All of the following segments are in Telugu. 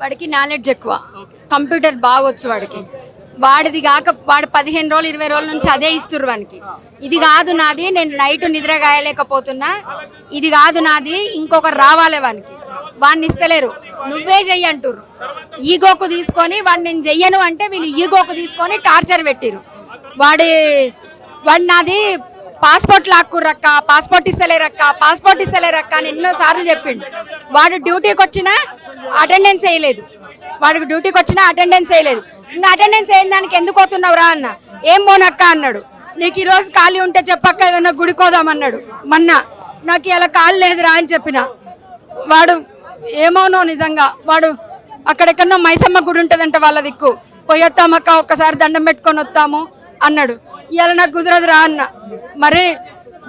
వాడికి నాలెడ్జ్ ఎక్కువ, కంప్యూటర్ బాగా వచ్చు వాడికి. వాడిది కాక వాడు 15 రోజులు 20 రోజుల నుంచి అదే ఇస్తుర్రు వానికి. ఇది కాదు నాది, నేను నైట్ నిద్ర గాయలేకపోతున్నా, ఇది కాదు నాది, ఇంకొకరు రావాలి వానికి. వాడిని ఇస్తలేరు, నువ్వే చెయ్యి అంటుర్రు. ఈగోకు తీసుకొని వాడు నేను చెయ్యను అంటే వీళ్ళు ఈగోకు తీసుకొని టార్చర్ పెట్టిరు. వాడు నాది పాస్పోర్ట్ లాక్కుర్రక్క, పాస్పోర్ట్ ఇస్తలేరక్క అని ఎన్నోసార్లు చెప్పిండు. వాడు డ్యూటీకి వచ్చినా అటెండెన్స్ వేయలేదు, ఇంకా అటెండెన్స్ అయిన దానికి ఎందుకు పోతున్నావురా అన్న. ఏం పోనక్క అన్నాడు. నీకు ఈరోజు ఖాళీ ఉంటే చెప్పక్క ఏదన్నా గుడికోదామన్నాడు. మొన్న నాకు ఇలా ఖాళీ లేదురా అని చెప్పిన. వాడు ఏమోనో నిజంగా, వాడు అక్కడెక్కడో మైసమ్మ గుడి ఉంటుందంట వాళ్ళ దిక్కు, పోయొత్తామక్క ఒక్కసారి దండం పెట్టుకొని వస్తాము అన్నాడు. ఇవాళ నాకు కుదరదురా అన్న. మరి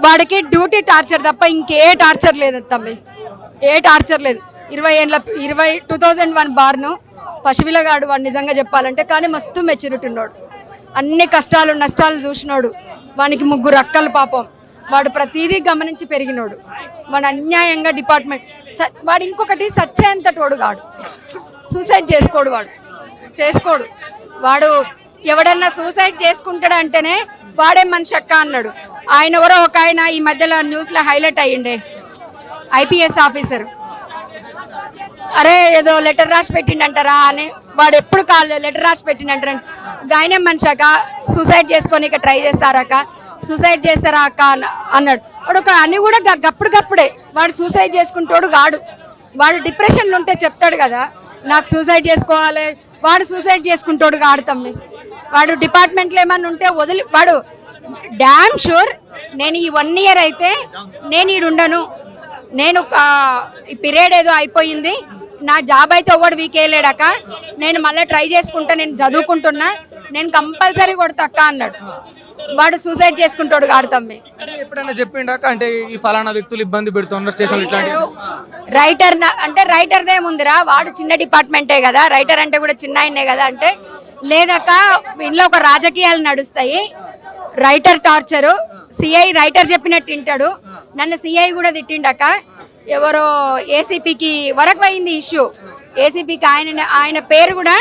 వాడికి డ్యూటీ టార్చర్ తప్ప ఇంకే టార్చర్ లేదు తమ్మి, ఏ టార్చర్ లేదు. 2001 బార్ను పసిపిల్లగాడు వాడు నిజంగా చెప్పాలంటే. కానీ మస్తు మెచ్యూరిటీ ఉన్నాడు, అన్ని కష్టాలు నష్టాలు చూసినోడు. వానికి 3 అక్కలు పాపం. వాడు ప్రతిదీ గమనించి పెరిగినోడు. వాడు అన్యాయంగా డిపార్ట్మెంట్ వాడు ఇంకొకటి సచ్చేంత తోడు కాడు, సూసైడ్ చేసుకోడు వాడు. ఎవడన్నా సూసైడ్ చేసుకుంటాడు అంటేనే వాడే మనిషి అక్క అన్నాడు. ఆయన ఎవరో ఒక ఆయన ఈ మధ్యలో న్యూస్లో హైలైట్ అయ్యిండే, IPS ఆఫీసర్. అరే ఏదో లెటర్ రాసి పెట్టిండంటారా అని, వాడు ఎప్పుడు లెటర్ రాసి పెట్టిండంటారని. ఆయనే మనిషి అక్క, సూసైడ్ చేసుకొని ఇక ట్రై చేస్తారక్క, సూసైడ్ చేస్తారా అక్క అన్నాడు. వాడు ఒక అని కూడా గప్పుడే వాడు సూసైడ్ చేసుకుంటాడు కాడు. వాడు డిప్రెషన్లో ఉంటే చెప్తాడు కదా నాకు సూసైడ్ చేసుకోవాలి, వాడు సూసైడ్ చేసుకుంటాడు కాడు తమ్మి. వాడు డిపార్ట్మెంట్లో ఏమన్నా ఉంటే వాడు డ్యామ్ షూర్ నేను ఈ 1 ఇయర్ అయితే నేను ఈడు ఉండను, నేను ఈ పీరియడ్ ఏదో అయిపోయింది, నా జాబ్ అయితే ఒకటి వీక్ వేయలేడాక, నేను మళ్ళీ ట్రై చేసుకుంటా, నేను చదువుకుంటున్నా, నేను కంపల్సరీ కొడతా అన్నాడు. వాడు సూసైడ్ చేసుకుంటాడు కాడు తమ్మి. ఎప్పుడైనా చెప్పిండాక అంటే ఈ ఫలానా వ్యక్తులు ఇబ్బంది పెడుతున్నారు స్టేషన్ ఇట్లాంటి రైటర్ అంటే రైటర్దే ముందురా, వాడు చిన్న డిపార్ట్మెంటే కదా, రైటర్ అంటే కూడా చిన్న ఆయనే కదా అంటే, లేదక్క ఇంట్లో ఒక రాజకీయాలు నడుస్తాయి, రైటర్ టార్చరు, సిఐ రైటర్ చెప్పినట్టు వింటాడు, నన్ను సిఐ కూడా తిట్టిండక. ఎవరో ఏసీపీకి వరకు అయింది ఇష్యూ, ఏసీపీకి ఆయన పేరు కూడా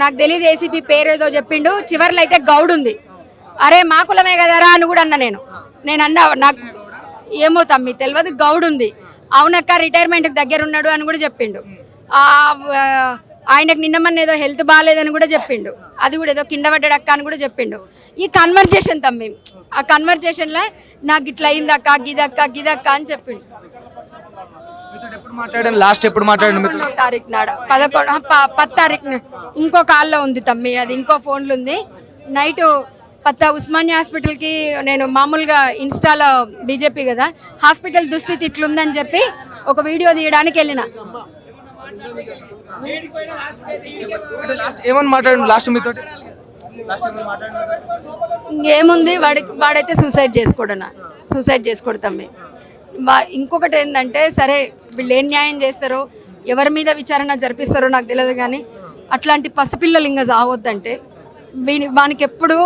నాకు తెలియదు, ఏసీపీ పేరు ఏదో చెప్పిండు, చివర్లో అయితే గౌడ్ ఉంది. అరే మా కులమే కదరా అని కూడా నేను అన్నా, నాకు ఏమో తమ్మి తెలియదు, గౌడ్ ఉంది. అవునక్క రిటైర్మెంట్కి దగ్గర ఉన్నాడు అని కూడా చెప్పిండు. ఆయనకు నిన్నమన్న ఏదో హెల్త్ బాగాలేదని కూడా చెప్పిండు, అది కూడా ఏదో కింద పడ్డాడక్క అని కూడా చెప్పిండు. ఈ కన్వర్జేషన్ తమ్మి, ఆ కన్వర్జేషన్లో నాకు ఇట్లా అయిందక్క గిదక్క అని చెప్పిండు. లాస్ట్ ఎప్పుడు మాట్లాడండి? 10 తారీఖున ఇంకో కాల్లో ఉంది తమ్మి, అది ఇంకో ఫోన్లో ఉంది. నైట్ ఉస్మానియా హాస్పిటల్కి నేను మామూలుగా ఇన్స్టాలో బీజేపీ కదా హాస్పిటల్ దుస్థితి ఇట్లుందని చెప్పి ఒక వీడియో తీయడానికి వెళ్ళిన. ఇంకేముంది, వాడైతే సూసైడ్ చేసుకోడు తమ్మి. ఇంకొకటి ఏంటంటే, సరే వీళ్ళు ఏం న్యాయం చేస్తారో, ఎవరి మీద విచారణ జరిపిస్తారో నాకు తెలియదు, కానీ అట్లాంటి పసిపిల్లలు ఇంకా చావద్దంటే వానికి ఎప్పుడు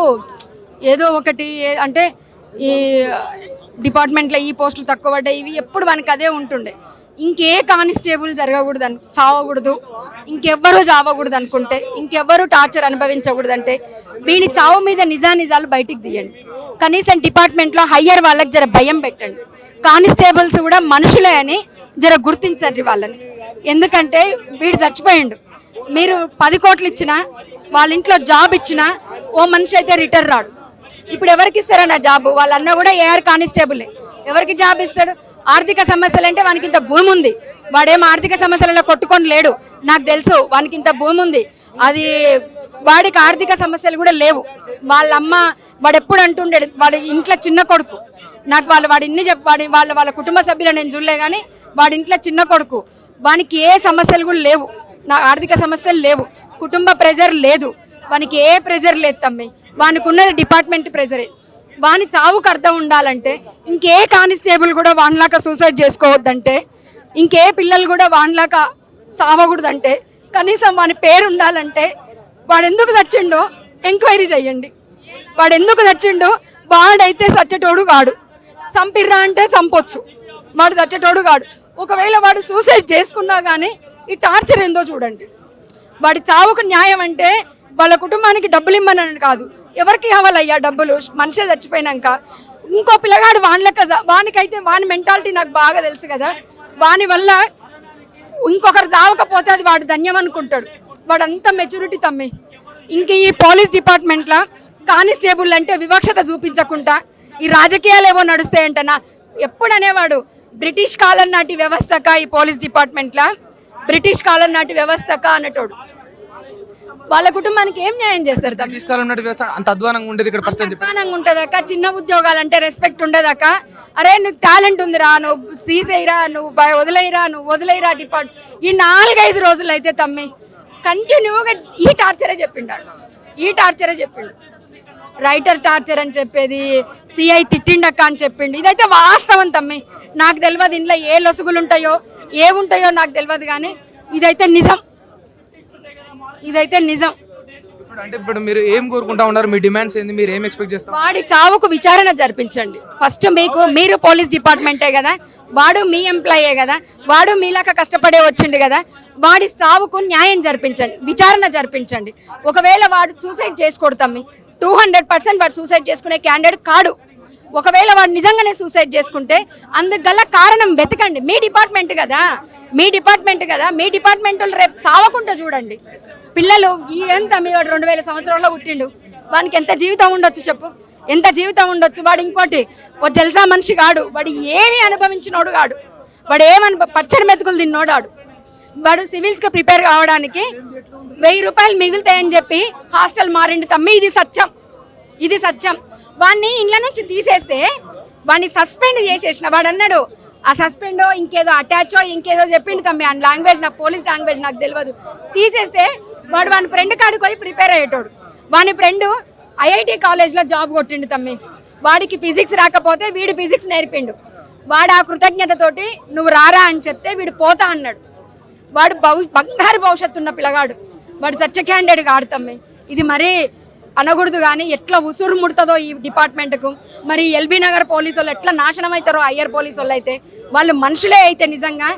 ఏదో ఒకటి అంటే ఈ డిపార్ట్మెంట్లో ఈ పోస్టులు తక్కువ పడ్డాయి, ఇవి ఎప్పుడు వానికి అదే ఉంటుండే. ఇంకే కానిస్టేబుల్ జరగకూడదు చావకూడదు, ఇంకెవ్వరూ చావకూడదు అనుకుంటే, ఇంకెవ్వరూ టార్చర్ అనుభవించకూడదంటే వీని చావు మీద నిజాలు బయటికి తీయండి. కనీసం డిపార్ట్మెంట్లో హయ్యర్ వాళ్ళకి జర భయం పెట్టండి. కానిస్టేబుల్స్ కూడా మనుషులే అని జర గుర్తించండి వాళ్ళని. ఎందుకంటే వీడు చచ్చిపోయిండు, మీరు 10 కోట్లు ఇచ్చినా, వాళ్ళ ఇంట్లో జాబ్ ఇచ్చినా ఓ మనిషి అయితే రిటర్న్ రాడు. ఇప్పుడు ఎవరికి ఇస్తారన్న జాబు? వాళ్ళ అన్న కూడా ఏఆర్ కానిస్టేబులే, ఎవరికి జాబ్ ఇస్తాడు? ఆర్థిక సమస్యలు అంటే వానికి ఇంత భూమి ఉంది, వాడేం ఆర్థిక సమస్యలలో కొట్టుకొని లేడు, నాకు తెలుసు వానికి ఇంత భూమి ఉంది, అది వాడికి ఆర్థిక సమస్యలు కూడా లేవు. వాళ్ళమ్మ వాడు ఎప్పుడు అంటుండేది, వాడి ఇంట్లో చిన్న కొడుకు, నాకు వాడు ఇన్ని చెప్పి వాళ్ళ కుటుంబ సభ్యులు నేను చూడలే, కానీ వాడి ఇంట్లో చిన్న కొడుకు, వానికి ఏ సమస్యలు కూడా లేవు, నా ఆర్థిక సమస్యలు లేవు, కుటుంబ ప్రెజర్ లేదు, వానికి ఏ ప్రెజర్ లేదు తమ్మి. వానికి ఉన్నది డిపార్ట్మెంట్ ప్రెజరే. వాని చావుకు అర్థం ఉండాలంటే, ఇంకే కానిస్టేబుల్ కూడా వానిలాగా సూసైడ్ చేసుకోవద్దంటే, ఇంకే పిల్లలు కూడా వానిలాగా చావకూడదంటే, కనీసం వాని పేరు ఉండాలంటే, వాడు ఎందుకు చచ్చిండో ఎంక్వైరీ చేయండి. వాడు ఎందుకు చచ్చిండో, వాడైతే చచ్చేటోడు కాడు. చంపిర్రా అంటే చంపొచ్చు, వాడు చచ్చేటోడు కాడు. ఒకవేళ వాడు సూసైడ్ చేసుకున్నా కానీ ఈ టార్చర్ ఏందో చూడండి. వాడి చావుకు న్యాయం అంటే వాళ్ళ కుటుంబానికి డబ్బులు ఇమ్మని కాదు, ఎవరికి కావాలయ్యా డబ్బులు మనిషి చచ్చిపోయినాక. ఇంకో పిల్లగాడు వానికైతే వాని మెంటాలిటీ నాకు బాగా తెలుసు కదా, వాని వల్ల ఇంకొకరు చావకపోతే అది వాడు ధన్యం అనుకుంటాడు. వాడు అంత మెచ్యూరిటీ తమ్మి. ఇంక ఈ పోలీస్ డిపార్ట్మెంట్లో కానిస్టేబుల్ అంటే వివక్షత చూపించకుండా ఈ రాజకీయాలు ఏవో నడుస్తాయంటనా. ఎప్పుడు అనేవాడు బ్రిటిష్ కాలం నాటి వ్యవస్థక ఈ పోలీస్ డిపార్ట్మెంట్లో, బ్రిటిష్ కాలం నాటి వ్యవస్థక అనేటోడు. వాళ్ళ కుటుంబానికి ఏం న్యాయం చేస్తారు తమ్మి? అంత అధ్వానంగా ఉండేది ఇక్కడ పరిస్థితి. అధ్వానంగా ఉంటుందక్క, చిన్న ఉద్యోగాలు అంటే రెస్పెక్ట్ ఉండదక్క. అరే నీకు టాలెంట్ ఉందిరా, నువ్వు తీసేయరా, నువ్వు వదిలేయరా డిపార్ట్. ఈ 4-5 రోజులు అయితే తమ్మి కంటిన్యూగా ఈ టార్చరే చెప్పిండు. రైటర్ టార్చర్ అని చెప్పేది, సిఐ తిట్టిండక్క అని చెప్పిండు. ఇదైతే వాస్తవం తమ్మి. నాకు తెలియదు ఇంట్లో ఏ లొసుగులు ఉంటాయో ఏముంటాయో నాకు తెలియదు, కానీ ఇదైతే నిజం. అంటే ఇప్పుడు మీరు ఏం కోరుకుంటా ఉన్నారు? మీ డిమాండ్స్ ఏంది? మీరు ఏం ఎక్స్పెక్ట్ చేస్తారు? వాడి చావుకు విచారణ జరిపించండి ఫస్ట్. మీరు పోలీస్ డిపార్ట్మెంటే కదా, వాడు మీ ఎంప్లాయే కదా, వాడు మీలాగా కష్టపడే వచ్చిండు కదా, వాడి చావుకు న్యాయం జరిపించండి, విచారణ జరిపించండి. ఒకవేళ వాడు సూసైడ్ చేసుకోడతాం, 200% వాడు సూసైడ్ చేసుకునే క్యాండిడేట్ కాడు. ఒకవేళ వాడు నిజంగానే సూసైడ్ చేసుకుంటే అందుకు గల కారణం వెతకండి. మీ డిపార్ట్మెంట్ కదా, మీ డిపార్ట్మెంట్ రేపు చావకుండా చూడండి. పిల్లలు ఎంత మీ వాడు 2000 సంవత్సరంలో పుట్టిండు, వానికి ఎంత జీవితం ఉండొచ్చు చెప్పు, ఎంత జీవితం ఉండొచ్చు. వాడు ఇంకోటి ఓ జల్సా మనిషి కాడు, వాడు ఏమి అనుభవించినోడు కాడు, వాడు పచ్చడి మెతుకులు తిన్నోడాడు. వాడు సివిల్స్కి ప్రిపేర్ కావడానికి 1000 రూపాయలు మిగులుతాయని చెప్పి హాస్టల్ మారిండు తమ్మి. ఇది సత్యం. వాడిని ఇంట్లో నుంచి తీసేస్తే వాడిని సస్పెండ్ చేసేసిన వాడు అన్నాడు, ఆ సస్పెండో ఇంకేదో అటాచో ఇంకేదో చెప్పిండు తమ్మి. ఆ లాంగ్వేజ్ నాకు పోలీస్ లాంగ్వేజ్ నాకు తెలియదు. తీసేస్తే వాని ఫ్రెండ్ కాడికి పోయి ప్రిపేర్ అయ్యేటోడు. వాని ఫ్రెండ్ ఐఐటి కాలేజ్లో జాబ్ కొట్టిండు తమ్మి. వాడికి ఫిజిక్స్ రాకపోతే వీడు ఫిజిక్స్ నేర్పిండు. వాడు ఆ కృతజ్ఞతతోటి నువ్వు రారా అని చెప్తే వీడు పోతా అన్నాడు. వాడు బంగారు భవిష్యత్తు ఉన్న పిల్లగాడు, వాడు సత్య క్యాండిడేట్ కాడు తమ్మి. ఇది మరీ అనకూడదు, కానీ ఎట్లా ఉసురు ముడుతుందో ఈ డిపార్ట్మెంట్కు. మరి ఎల్బీ నగర్ పోలీసు వాళ్ళు ఎట్లా నాశనం అవుతారో, అయ్యర్ పోలీసు వాళ్ళు అయితే వాళ్ళు మనుషులే అయితే నిజంగా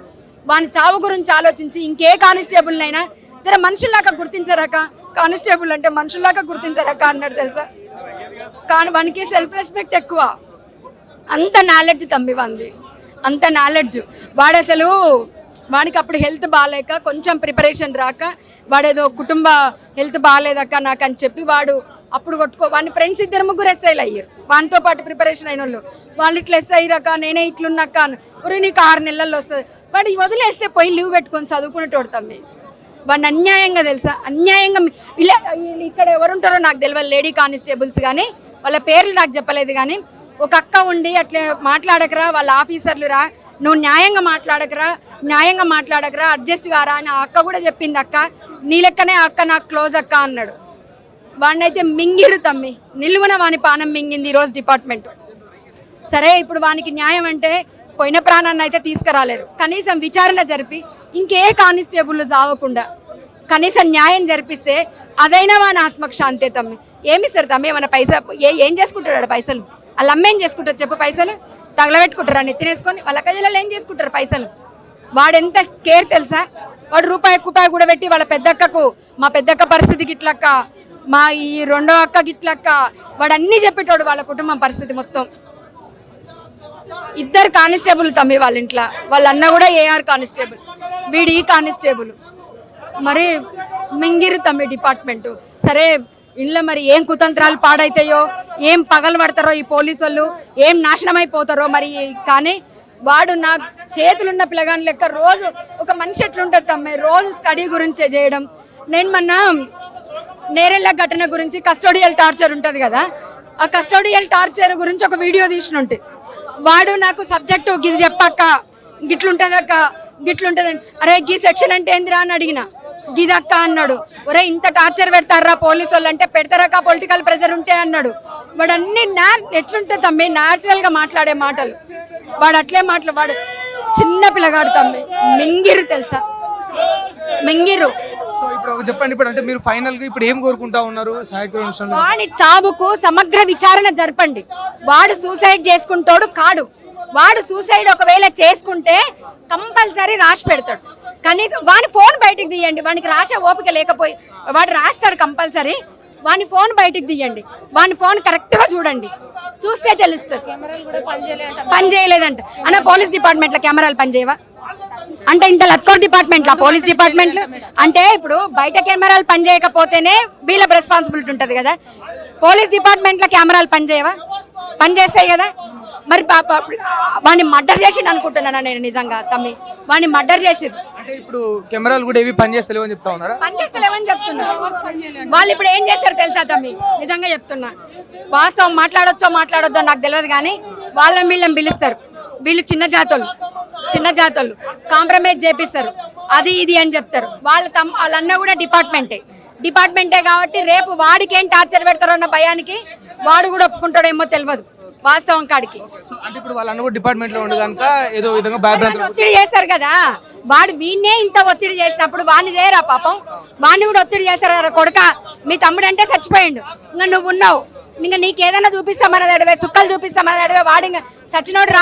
వాని చావు గురించి ఆలోచించి ఇంకే కానిస్టేబుల్నైనా జర మనుషుల్లాగా గుర్తించరాక, కానిస్టేబుల్ అంటే మనుషుల్లాగా గుర్తించరాక అన్నాడు తెలుసా. కానీ వానికి సెల్ఫ్ రెస్పెక్ట్ ఎక్కువ. అంత నాలెడ్జ్ తమ్మి వంది, అంత నాలెడ్జ్. వాడు అసలు వాడికి అప్పుడు హెల్త్ బాగాలేక కొంచెం ప్రిపరేషన్ రాక వాడేదో కుటుంబ హెల్త్ బాగాలేదక్క నాకు అని చెప్పి వాడు అప్పుడు వాడిని ఫ్రెండ్స్ 2-3 ఎస్ఐలు అయ్యారు. వానితో పాటు ప్రిపరేషన్ అయిన వాళ్ళు ఇట్లా ఎస్ఐ అయ్యాక నేనే ఇట్లున్నాక ఒరే నీకు 6 నెలల్లో వస్తుంది. వాడు వదిలేస్తే పోయి లీవ్ పెట్టుకొని చదువుకునేటోడు తమ్మి. వాడిని అన్యాయంగా తెలుసా, అన్యాయంగా ఇలా ఇక్కడ ఎవరుంటారో నాకు తెలియదు, లేడీ కానిస్టేబుల్స్ కానీ వాళ్ళ పేర్లు నాకు చెప్పలేదు. కానీ ఒక అక్క ఉండి అట్లా మాట్లాడకరా, వాళ్ళ ఆఫీసర్లు రా, నువ్వు న్యాయంగా మాట్లాడకరా అడ్జస్ట్ కారా అని ఆ అక్క కూడా చెప్పింది. అక్క నీ లెక్కనే అక్క నాకు క్లోజ్ అక్క అన్నాడు. వాడినైతే మింగిరు తమ్మి, నిలువున వాని పానం మింగింది ఈరోజు డిపార్ట్మెంట్. సరే ఇప్పుడు వానికి న్యాయం అంటే పోయిన ప్రాణాన్ని అయితే తీసుకురాలేరు. కనీసం విచారణ జరిపి ఇంకే కానిస్టేబుల్ చావకుండా కనీసం న్యాయం జరిపిస్తే అదైనా వాని ఆత్మకు శాంతే తమ్మి. ఏమిస్తారు తమ్మి? ఏమైనా ఏం చేసుకుంటాడు పైసలు? వాళ్ళ అమ్మ ఏం చేసుకుంటారు చెప్పు? పైసలు తగలబెట్టుకుంటారు అని ఎత్తినేసుకొని. వాళ్ళ కజలలో ఏం చేసుకుంటారు పైసలు? వాడెంత కేర్ తెలుసా? వాడు రూపాయి కూడా పెట్టి వాళ్ళ పెద్దక్కకు, మా పెద్దక్క పరిస్థితి గిట్లక్క, మా ఈ రెండో అక్క గిట్లక్క, వాడు అన్నీ చెప్పేటోడు వాళ్ళ కుటుంబం పరిస్థితి మొత్తం. 2 కానిస్టేబుల్ తమ్మి వాళ్ళ ఇంట్లో. వాళ్ళ అన్న కూడా ఏఆర్ కానిస్టేబుల్, వీడి కానిస్టేబుల్. మరి మింగిరు తమ్మి డిపార్ట్మెంటు. సరే ఇంట్లో మరి ఏం కుతంత్రాలు పాడైతాయో, ఏం పగలు పడతారో ఈ పోలీసు వాళ్ళు, ఏం నాశనం అయిపోతారో మరి. కానీ వాడు నా చేతులున్న పిల్లగాని లెక్క రోజు ఒక మనిషి ఎట్లుంటుంది తమ్మి, రోజు స్టడీ గురించే చేయడం. నేను మొన్న నేరెళ్ళ ఘటన గురించి కస్టోడియల్ టార్చర్ ఉంటుంది కదా, ఆ కస్టోడియల్ టార్చర్ గురించి ఒక వీడియో తీసినుంటే వాడు నాకు సబ్జెక్టు గిది చెప్పక్క, గిట్లుంటుందక్క, గిట్లుంటుంది. అరే గీ సెక్షన్ అంటే ఏందిరా అని అడిగిన. గిదక్క అన్నాడు. ఒరే ఇంత టార్చర్ పెడతారా పోలీసు వాళ్ళు అంటే? పెడతారక్క, పొలిటికల్ ప్రెజర్ ఉంటే అన్నాడు. వాడు అన్ని ఎట్లుంటే తమ్మి న్యాచురల్గా మాట్లాడే మాటలు. వాడు అట్లే వాడు చిన్న పిల్లగాడు తమ్మి. మింగిరు తెలుసా, మింగిరు. సో ఇప్పుడు చెప్పండి, ఇప్పుడు అంటే మీరు ఫైనల్ గా ఇప్పుడు ఏం కోరుకుంటా ఉన్నారు? వాడి చావుకు సమగ్ర విచారణ జరపండి. వాడు సూసైడ్ చేసుకుంటాడు కాడు. వాడు సూసైడ్ ఒకవేళ చేసుకుంటే కంపల్సరీ రాసి పెడతాడు. కనీసం వాని ఫోన్ బయటికి తీయండి, వానికి రాసే ఓపిక లేకపోయి వాడు రాస్తాడు కంపల్సరీ, వాని ఫోన్ బయటికి తీయండి, వాని ఫోన్ కరెక్ట్గా చూడండి, చూస్తే తెలుస్తుంది. పని చేయలేదంట అన్న, పోలీస్ డిపార్ట్మెంట్లో కెమెరాలు పనిచేయవా అంటే ఇంత లత్కోర్ డిపార్ట్మెంట్లో పోలీస్ డిపార్ట్మెంట్లో అంటే ఇప్పుడు బయట కెమెరాలు పనిచేయకపోతేనే వీళ్ళ రెస్పాన్సిబిలిటీ ఉంటుంది కదా, పోలీస్ డిపార్ట్మెంట్లో కెమెరాలు పనిచేయవా? పనిచేస్తాయి కదా. మరి వాడిని మర్డర్ చేసిండు అనుకుంటున్నాను నేను నిజంగా తమ్మి, వాడిని మర్డర్ చేసిర్రు. అంటే ఇప్పుడు కెమెరాలు కూడా ఏవి పని చేస్తలేవని చెప్తా ఉన్నారా? పని చేస్తలేవని చెప్తున్నారు వాళ్ళు. ఇప్పుడు ఏం చేస్తారు తెలుసా తమ్మి, నిజంగా చెప్తున్నా, వాస్తవం మాట్లాడొద్దో నాకు తెలియదు కానీ వీళ్ళని పిలుస్తారు, వీళ్ళు చిన్న జాతోళ్ళు కాంప్రమైజ్ చేపిస్తారు, అది ఇది అని చెప్తారు. వాళ్ళన్న కూడా డిపార్ట్మెంటే కాబట్టి రేపు వాడికి ఏం టార్చర్ పెడతారో అన్న భయానికి వాడు కూడా ఒప్పుకుంటాడేమో తెలియదు వాస్తవం కాడికి. అంటే ఇప్పుడు వాళ్ళన్న కూడా డిపార్ట్మెంట్ లో ఉండి కనుక ఏదో విధంగా భయభ్రాంతులు ఒత్తిడి చేస్తారు కదా, వాడు వీణ్ణే ఇంత ఒత్తిడి చేసినప్పుడు వాడిని చేయరా పాపం, వాడిని కూడా ఒత్తిడి చేస్తారు. కొడుక మీ తమ్ముడు అంటే చచ్చిపోయిండు, ఇంకా నువ్వు ఉన్నావు, ఇంకా నీకు ఏదైనా చూపిస్తామన్నది అడివే, చుక్కలు చూపిస్తామన్నది అడివే, వాడు ఇంకా సచ్చినోడు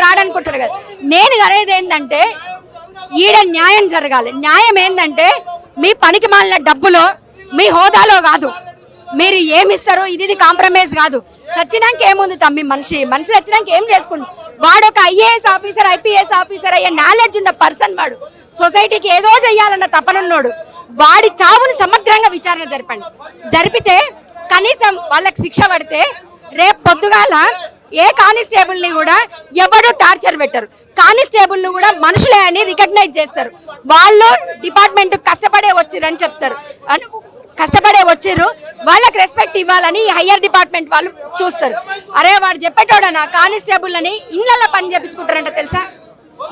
రాడనుకుంటాడు కదా. నేను అనేది ఏంటంటే ఈడ న్యాయం జరగాలి. న్యాయం ఏంటంటే మీ పనికి మాలిన డబ్బులో మీ హోదాలో కాదు, మీరు ఏమిస్తారో ఇది కాంప్రమైజ్ కాదు. సచ్చినాక ఏముంది తమ్మి, మనిషి సచ్చినాక ఏం చేసుకుంటు, వాడు ఒక ఐఏఎస్ ఆఫీసర్ ఐపీఎస్ ఆఫీసర్ అయ్యే నాలెడ్జ్ ఉన్న పర్సన్, వాడు సొసైటీకి ఏదో చెయ్యాలన్న తపనున్నాడు. వాడి చావుని సమగ్రంగా విచారణ జరిపితే కనీసం వాళ్ళకి శిక్ష పడితే రేపు పొద్దుగాల ఏ కానిస్టేబుల్ని కూడా ఎవరు టార్చర్ పెట్టరు, కానిస్టేబుల్ని కూడా మనుషులే అని రికగ్నైజ్ చేస్తారు. వాళ్ళు డిపార్ట్మెంట్ కష్టపడే వచ్చిరని చెప్తారు, కష్టపడే వచ్చిర్రు, వాళ్ళకి రెస్పెక్ట్ ఇవ్వాలని హయ్యర్ డిపార్ట్మెంట్ వాళ్ళు చూస్తారు. అరే వాడు చెప్పేటోడనా కానిస్టేబుల్ అని ఇళ్ళల్లో పని చేయించుకుంటారంట తెలుసా,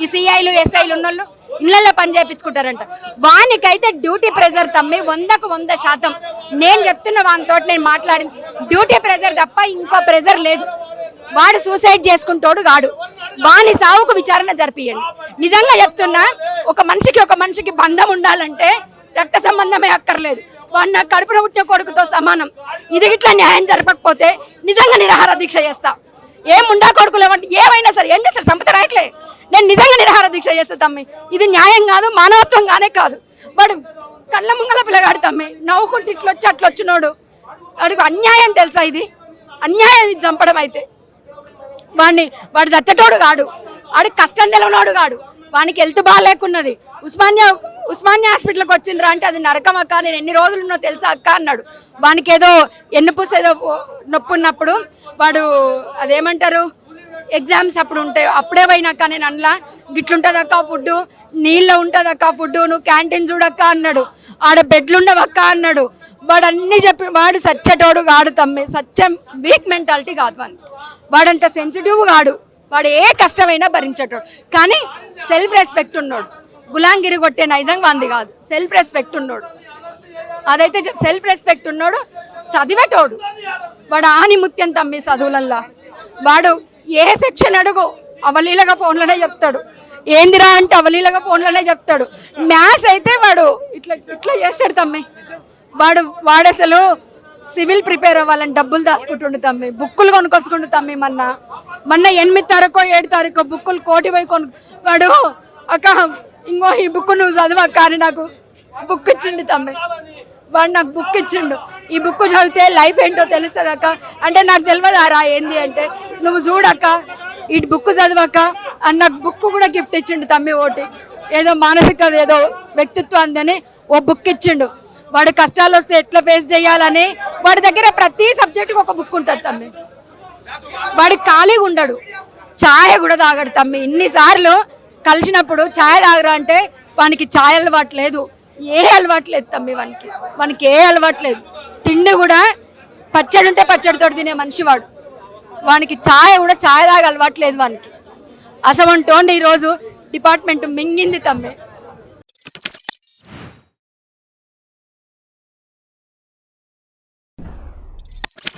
ఈ సిఐలు ఎస్ఐలు ఉన్నోళ్ళు ఇళ్ళల్లో పని చేయించుకుంటారంట. వానికైతే డ్యూటీ ప్రెజర్ తమ్మి 100% నేను చెప్తున్న వానితో నేను మాట్లాడింది డ్యూటీ ప్రెజర్ తప్ప ఇంకో ప్రెజర్ లేదు. వాడు సూసైడ్ చేసుకుంటోడు కాడు, వాని సావుకు విచారణ జరిపియండి. నిజంగా చెప్తున్నా, ఒక మనిషికి బంధం ఉండాలంటే రక్త సంబంధమే అక్కర్లేదు, వాడు నాకు కడుపున పుట్టిన కొడుకుతో సమానం. ఇది ఇట్లా న్యాయం జరపకపోతే నిజంగా నిరాహార దీక్ష చేస్తా. ఏముండా కొడుకులు ఏమైనా సరే ఏం చేస్తారు, సంపద రాయట్లే, నేను నిజంగా నిరాహార దీక్ష చేస్తా తమ్మి. ఇది న్యాయం కాదు, మానవత్వంగానే కాదు. వాడు కళ్ళ ముంగల పిల్లగాడు తమ్మి, నవ్వుకుంటూ ఇట్లొచ్చి అట్లొచ్చినోడు, వాడికి అన్యాయం తెలుసా, ఇది అన్యాయం, ఇది చంపడం. అయితే వాడు చచ్చటోడు కాడు, వాడికి కష్టం తెలవనోడు కాడు, వానికి హెల్త్ బాగాలేకున్నది. ఉస్మానియా హాస్పిటల్కి వచ్చిండ్రా అంటే అది నరకం అక్క, నేను ఎన్ని రోజులు ఉన్నో తెలుసా అక్క అన్నాడు. వానికి ఏదో ఎన్నుపూస ఏదో నొప్పి ఉన్నప్పుడు వాడు అదేమంటారు ఎగ్జామ్స్ అప్పుడు ఉంటాయి, అప్పుడే పోయినాక నేను అనలా గిట్లుంటుంది అక్క ఫుడ్, నీళ్ళు ఉంటుంది అక్క ఫుడ్, నువ్వు క్యాంటీన్ చూడక్క అన్నాడు, ఆడ బెడ్లు ఉండవక్క అన్నాడు. వాడు అన్నీ చెప్పి, వాడు సచ్చటోడు కాడు తమ్మి, సత్యం వీక్ మెంటాలిటీ కాదు వాడంత సెన్సిటివ్ కాడు, వాడు ఏ కష్టమైనా భరించేటోడు. కానీ సెల్ఫ్ రెస్పెక్ట్ ఉన్నాడు, గులాంగిరి కొట్టే నైజం వాంది కాదు, సెల్ఫ్ రెస్పెక్ట్ ఉన్నాడు. అదైతే సెల్ఫ్ రెస్పెక్ట్ ఉన్నాడు, చదివేటోడు. వాడు ఆనిముత్యం తమ్మి చదువులల్లా. వాడు ఏ సెక్షన్ అడుగు అవలీలగా ఫోన్లోనే చెప్తాడు, ఏందిరా అంటే అవలీలగా ఫోన్లోనే చెప్తాడు. మ్యాథ్స్ అయితే వాడు ఇట్లా చేస్తాడు తమ్మి. వాడు అసలు సివిల్ ప్రిపేర్ అవ్వాలని డబ్బులు దాచుకుంటుండు తమ్మి, బుక్కులు కొనుక్కొచ్చుకుంటు తమ్మి. మొన్న 8 తారీఖో 7 తారీఖో బుక్కులు కోటి పోయి వాడు అక్క ఇంకో ఈ బుక్ నువ్వు చదువక్క అని నాకు బుక్ ఇచ్చిండు తమ్మి. వాడు నాకు బుక్ ఇచ్చిండు, ఈ బుక్ చదివితే లైఫ్ ఏంటో తెలుస్తుంది అక్క అంటే నాకు తెలియదు రా ఏంది అంటే, నువ్వు చూడక్క ఈ బుక్ చదవక్క అని నాకు బుక్ కూడా గిఫ్ట్ ఇచ్చిండు తమ్మి. ఒకటి ఏదో మానసిక ఏదో వ్యక్తిత్వం అని ఓ బుక్ ఇచ్చిండు. వాడు కష్టాలు వస్తే ఎట్లా ఫేస్ చేయాలని వాడి దగ్గర ప్రతి సబ్జెక్టుకి ఒక బుక్ ఉంటుంది తమ్మి. వాడికి ఖాళీగా ఉండడు, ఛాయ్ కూడా తాగడు తమ్మి. ఇన్నిసార్లు కలిసినప్పుడు ఛాయ్ తాగరా అంటే వానికి ఛాయ్ అలవాటు లేదు, ఏ అలవాటు లేదు తమ్మి. వానికి ఏ అలవాటు లేదు. తిండి కూడా పచ్చడి ఉంటే పచ్చడితో తినే మనిషి వాడు. వానికి ఛాయ్ కూడా ఛాయ్ తాగే అలవాటు లేదు వానికి. అసలు ఈరోజు డిపార్ట్మెంట్ మింగింది తమ్మి.